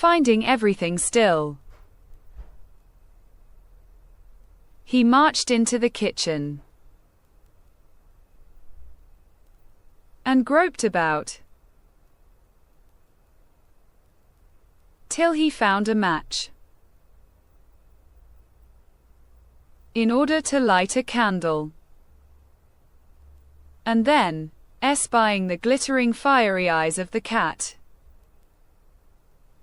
finding everything still. He marched into the kitchen and groped about till he found a match in order to light a candle. And then, espying the glittering fiery eyes of the cat,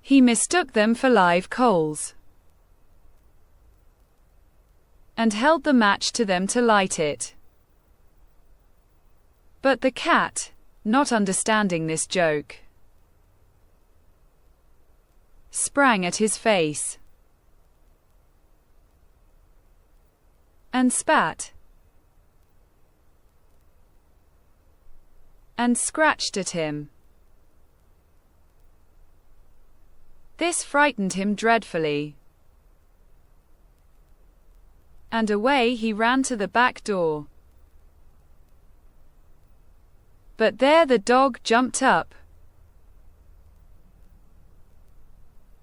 he mistook them for live coals and held the match to them to light it. But the cat, not understanding this joke, sprang at his face and spat and scratched at him. This frightened him dreadfully, and away he ran to the back door. But there the dog jumped up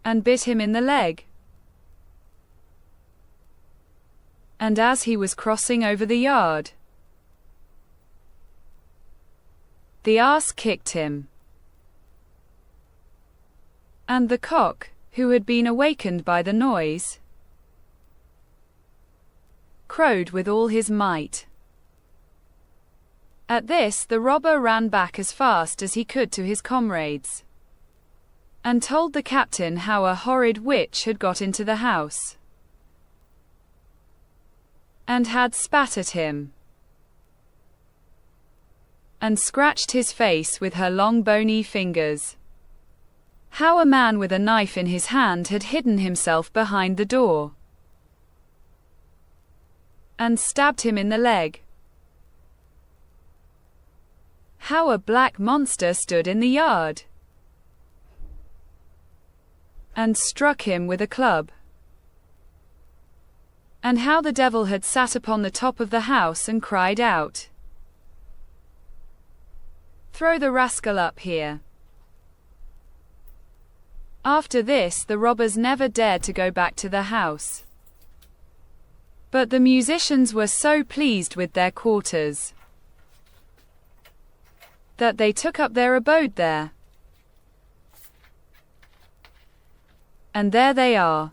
and bit him in the leg. And as he was crossing over the yard, the ass kicked him. And the cock, who had been awakened by the noise, crowed with all his might. At this the robber ran back as fast as he could to his comrades, and told the captain how a horrid witch had got into the house, and had spat at him, and scratched his face with her long bony fingers. How a man with a knife in his hand had hidden himself behind the door, and stabbed him in the leg. How a black monster stood in the yard, and struck him with a club. And how the devil had sat upon the top of the house and cried out, "Throw the rascal up here." After this the robbers never dared to go back to the house. But the musicians were so pleased with their quarters that they took up their abode there. And there they are,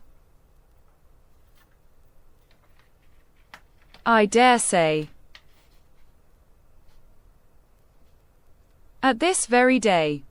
I dare say, at this very day.